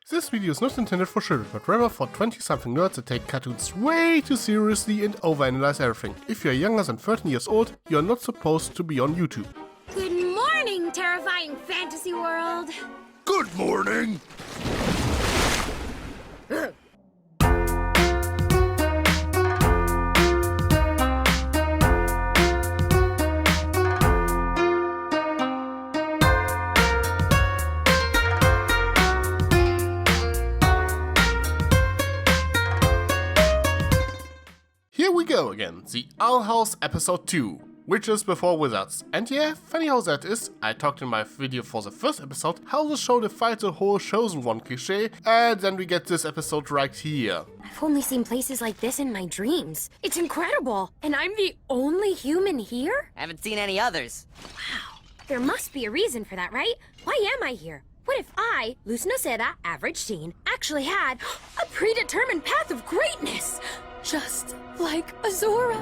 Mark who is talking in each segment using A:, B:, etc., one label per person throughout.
A: This video is not intended for children, but rather for 20-something nerds that take cartoons way too seriously and overanalyze everything. If you are younger than 13 years old, you are not supposed to be on YouTube.
B: Good morning, terrifying fantasy world!
C: Good morning!
A: Here we go again, the Owl House episode 2, Witches Before Wizards. And yeah, funny how that is, I talked in my video for the first episode how the show defied the whole Chosen One cliché, and then we get this episode right here.
B: I've only seen places like this in my dreams. It's incredible! And I'm the only human here?
D: Haven't seen any others.
B: Wow. There must be a reason for that, right? Why am I here? What if I, Luz average teen, actually had a predetermined path of greatness? Just like Azura.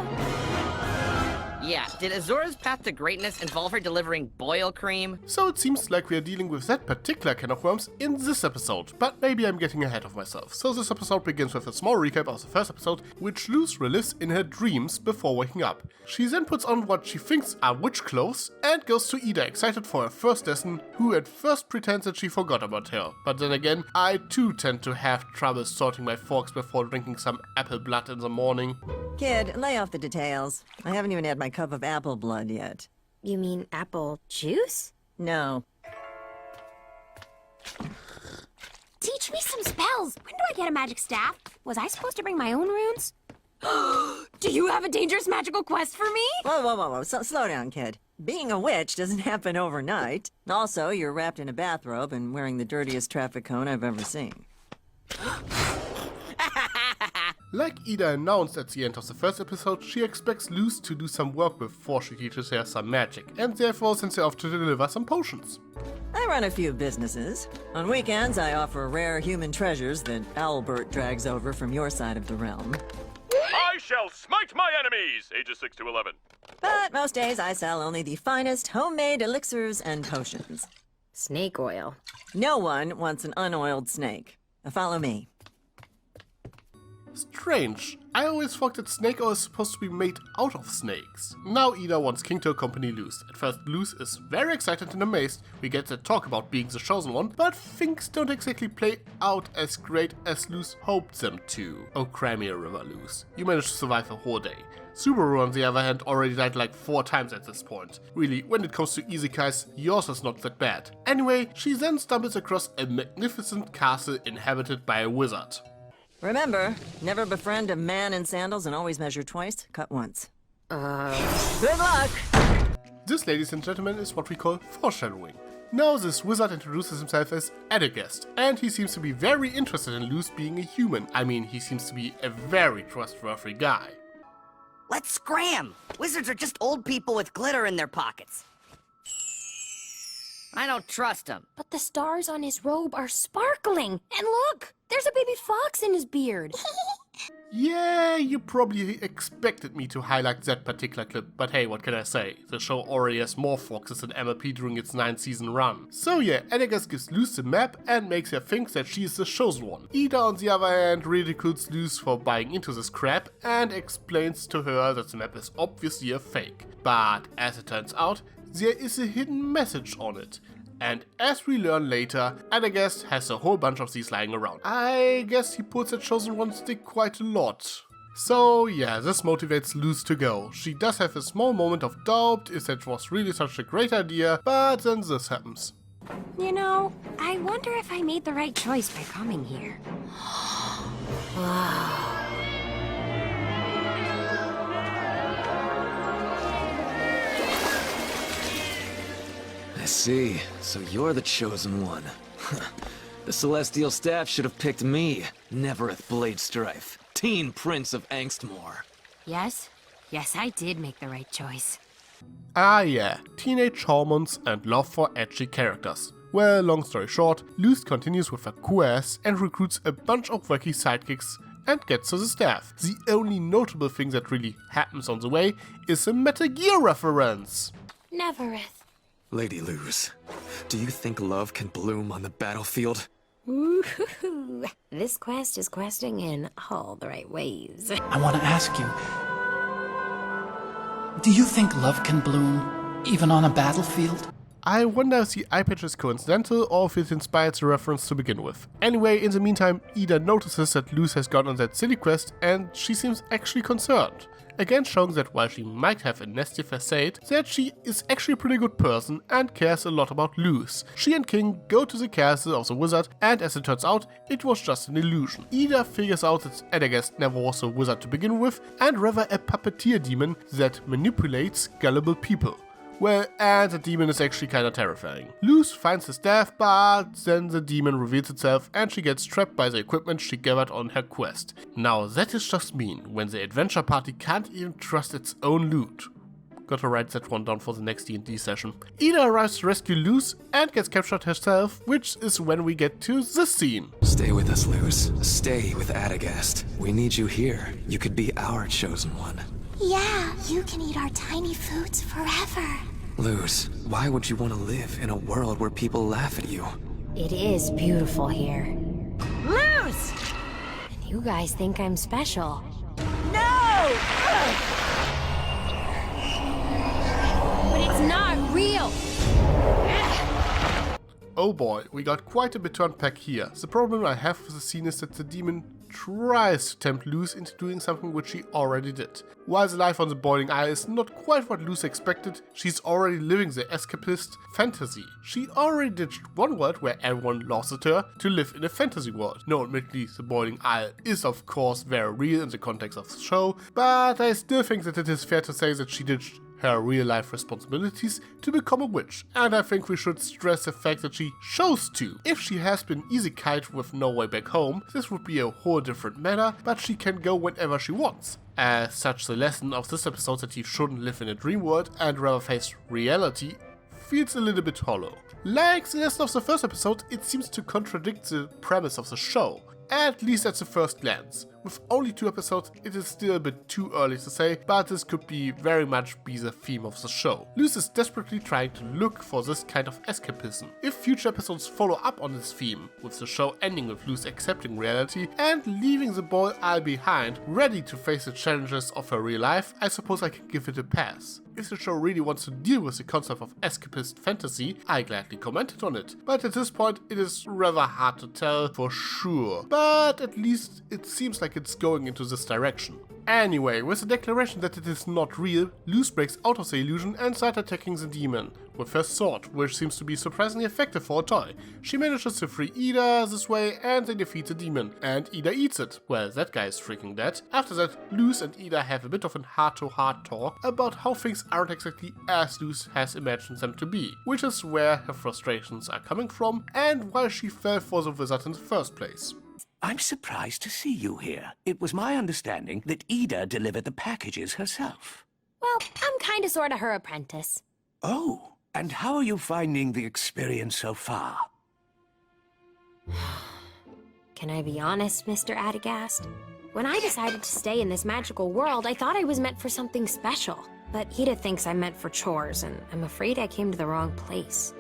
D: Yeah, did Azura's path to greatness involve her delivering boil cream?
A: So it seems like we are dealing with that particular can of worms in this episode, but maybe I'm getting ahead of myself. So this episode begins with a small recap of the first episode, which Luz relives in her dreams before waking up. She then puts on what she thinks are witch clothes and goes to Ida excited for her first lesson, who at first pretends that she forgot about her. But then again, I too tend to have trouble sorting my forks before drinking some apple blood in the morning.
E: Kid, lay off the details. I haven't even had my cup of apple blood yet.
B: You mean apple juice?
E: No.
B: Teach me some spells! When do I get a magic staff? Was I supposed to bring my own runes? Do you have a dangerous magical quest for me?
E: Whoa. Slow down, kid. Being a witch doesn't happen overnight. Also, you're wrapped in a bathrobe and wearing the dirtiest traffic cone I've ever seen.
A: Like Ida announced at the end of the first episode, she expects Luz to do some work before she teaches her some magic, and therefore sends her off to deliver some potions.
E: I run a few businesses. On weekends, I offer rare human treasures that Albert drags over from your side of the realm.
C: I shall smite my enemies, ages 6 to 11.
E: But most days, I sell only the finest homemade elixirs and potions.
B: Snake oil.
E: No one wants an unoiled snake. Now follow me.
A: Strange. I always thought that snake oil is supposed to be made out of snakes. Now Ida wants King to accompany Luz. At first Luz is very excited and amazed. We get to talk about being the chosen one, but things don't exactly play out as great as Luz hoped them to. Oh, cry me a river, Luz. You managed to survive a whole day. Subaru, on the other hand, already died like 4 times at this point. Really, when it comes to isekais, yours is not that bad. Anyway, she then stumbles across a magnificent castle inhabited by a wizard.
E: Remember, never befriend a man in sandals and always measure twice, cut once. Good luck!
A: This, ladies and gentlemen, is what we call foreshadowing. Now this wizard introduces himself as Adagast, and he seems to be very interested in Luz being a human. I mean, he seems to be a very trustworthy guy.
D: Let's scram! Wizards are just old people with glitter in their pockets. I don't trust him.
B: But the stars on his robe are sparkling! And look! There's a baby fox in his beard!
A: Yeah, you probably expected me to highlight that particular clip, but hey, what can I say? The show already has more foxes than MLP during its 9th season run. So yeah, Adagast gives Luz the map and makes her think that she is the chosen one. Ida, on the other hand, ridicules Luz for buying into this crap and explains to her that the map is obviously a fake. But as it turns out, there is a hidden message on it. And as we learn later, Adagast has a whole bunch of these lying around. I guess he puts a chosen one stick quite a lot. So yeah, this motivates Luz to go. She does have a small moment of doubt if that was really such a great idea, but then this happens.
B: You know, I wonder if I made the right choice by coming here. Wow.
F: I see. So you're the chosen one. The Celestial Staff should have picked me, Nevereth Bladestrife, teen prince of Angstmore.
B: Yes, I did make the right choice.
A: Ah yeah, teenage hormones and love for edgy characters. Well, long story short, Luz continues with her quest and recruits a bunch of wacky sidekicks and gets to the staff. The only notable thing that really happens on the way is a Metal Gear reference.
B: Nevereth.
F: Lady Luz, do you think love can bloom on the battlefield?
B: Ooh, this quest is questing in all the right ways.
G: I want to ask you, do you think love can bloom, even on a battlefield?
A: I wonder if the eye patch is coincidental or if it inspired the reference to begin with. Anyway, in the meantime, Ida notices that Luz has gone on that silly quest and she seems actually concerned. Again showing that while she might have a nasty facade, that she is actually a pretty good person and cares a lot about Luz. She and King go to the castle of the wizard, and as it turns out, it was just an illusion. Ida figures out that Adagast never was a wizard to begin with, and rather a puppeteer demon that manipulates gullible people. Well, and the demon is actually kinda terrifying. Luz finds the staff, but then the demon reveals itself and she gets trapped by the equipment she gathered on her quest. Now that is just mean, when the adventure party can't even trust its own loot. Gotta write that one down for the next D&D session. Ida arrives to rescue Luz and gets captured herself, which is when we get to this scene.
F: Stay with us, Luz. Stay with Adagast. We need you here. You could be our chosen one.
H: Yeah, you can eat our tiny foods forever.
F: Luz, why would you want to live in a world where people laugh at you?
B: It is beautiful here. Luz! And you guys think I'm special.
H: No!
B: But it's not real!
A: Oh boy, we got quite a bit to unpack here. The problem I have with the scene is that the demon tries to tempt Luz into doing something which she already did. While the life on the boiling isle is not quite what Luz expected, she's already living the escapist fantasy. She already ditched one world where everyone lost at her to live in a fantasy world. No, admittedly, the boiling isle is of course very real in the context of the show, but I still think that it is fair to say that she ditched her real-life responsibilities to become a witch, and I think we should stress the fact that she chose to. If she has been easy kite with no way back home, this would be a whole different matter, but she can go whenever she wants. As such, the lesson of this episode that you shouldn't live in a dream world and rather face reality feels a little bit hollow. Like the lesson of the first episode, it seems to contradict the premise of the show, at least at the first glance. With only 2 episodes, it is still a bit too early to say, but this could be very much be the theme of the show. Luz is desperately trying to look for this kind of escapism. If future episodes follow up on this theme, with the show ending with Luz accepting reality and leaving the boy Al behind, ready to face the challenges of her real life, I suppose I can give it a pass. If the show really wants to deal with the concept of escapist fantasy, I gladly commented on it. But at this point, it is rather hard to tell for sure. But at least it seems like it's going into this direction. Anyway, with the declaration that it is not real, Luz breaks out of the illusion and starts attacking the demon with her sword, which seems to be surprisingly effective for a toy. She manages to free Ida this way and they defeat the demon, and Ida eats it. Well, that guy is freaking dead. After that, Luz and Ida have a bit of a heart-to-heart talk about how things aren't exactly as Luz has imagined them to be, which is where her frustrations are coming from and why she fell for the wizard in the first place.
I: I'm surprised to see you here. It was my understanding that Ida delivered the packages herself.
B: Well, I'm kinda sorta her apprentice.
I: Oh, and how are you finding the experience so far?
B: Can I be honest, Mr. Adagast? When I decided to stay in this magical world, I thought I was meant for something special. But Ida thinks I'm meant for chores, and I'm afraid I came to the wrong place.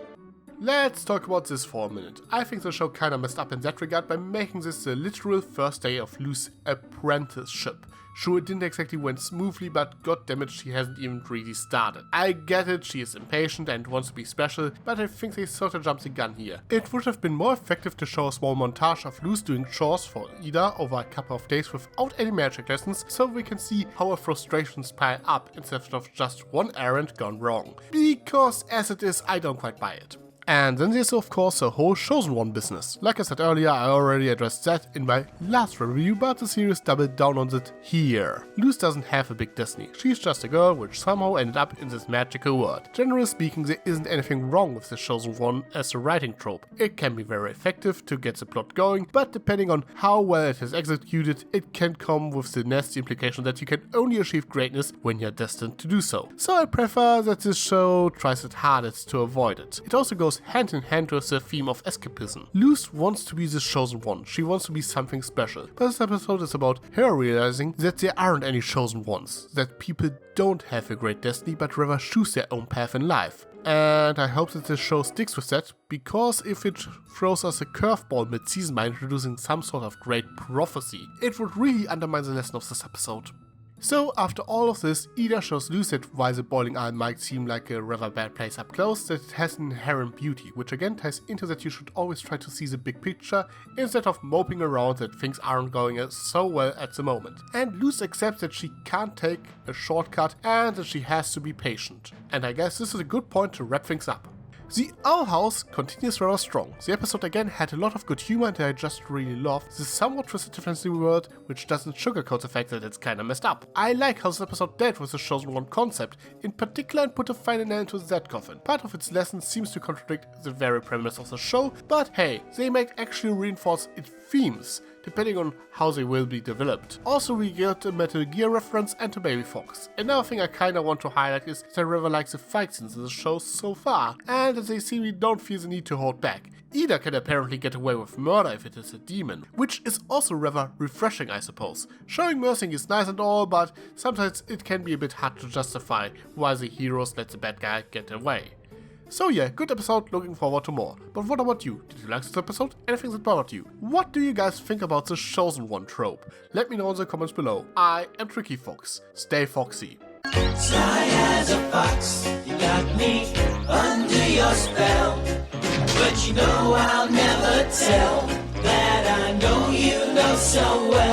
A: Let's talk about this for a minute. I think the show kinda messed up in that regard by making this the literal first day of Luzs Apprenticeship. Sure, it didn't exactly went smoothly, but goddammit, she hasn't even really started. I get it, she is impatient and wants to be special, but I think they sorta jumped the gun here. It would have been more effective to show a small montage of Luz doing chores for Ida over a couple of days without any magic lessons, so we can see how her frustrations pile up instead of just one errand gone wrong. Because as it is, I don't quite buy it. And then there's of course the whole Chosen One business. Like I said earlier, I already addressed that in my last review, but the series doubled down on it here. Luz doesn't have a big destiny, she's just a girl which somehow ended up in this magical world. Generally speaking, there isn't anything wrong with the Chosen One as a writing trope. It can be very effective to get the plot going, but depending on how well it is executed, it can come with the nasty implication that you can only achieve greatness when you're destined to do so. So I prefer that this show tries its hardest to avoid it. It also goes hand in hand with the theme of escapism. Luz wants to be the chosen one, she wants to be something special, but this episode is about her realizing that there aren't any chosen ones, that people don't have a great destiny but rather choose their own path in life. And I hope that this show sticks with that, because if it throws us a curveball mid-season by introducing some sort of great prophecy, it would really undermine the lesson of this episode. So after all of this, Ida shows Luz that while the boiling isle might seem like a rather bad place up close, that it has an inherent beauty, which again ties into that you should always try to see the big picture instead of moping around that things aren't going so well at the moment. And Luz accepts that she can't take a shortcut and that she has to be patient. And I guess this is a good point to wrap things up. The Owl House continues rather strong. The episode again had a lot of good humor that I just really loved. The somewhat twisted fantasy world, which doesn't sugarcoat the fact that it's kinda messed up. I like how this episode dealt with the Chosen One concept, in particular, and put a final nail to that coffin. Part of its lesson seems to contradict the very premise of the show, but hey, they might actually reinforce its themes, depending on how they will be developed. Also, we get a Metal Gear reference and a baby fox. Another thing I kinda want to highlight is that I rather like the fight scenes in the show so far, and that they seemingly don't feel the need to hold back. Ida can apparently get away with murder if it is a demon, which is also rather refreshing, I suppose. Showing mercy is nice and all, but sometimes it can be a bit hard to justify why the heroes let the bad guy get away. So yeah, good episode, looking forward to more. But what about you? Did you like this episode? Anything that bothered you? What do you guys think about the Chosen One trope? Let me know in the comments below. I am Tricky Fox. Stay foxy.
J: Sly as a fox, you got me under your spell. But you know I'll never tell that I know you know so well.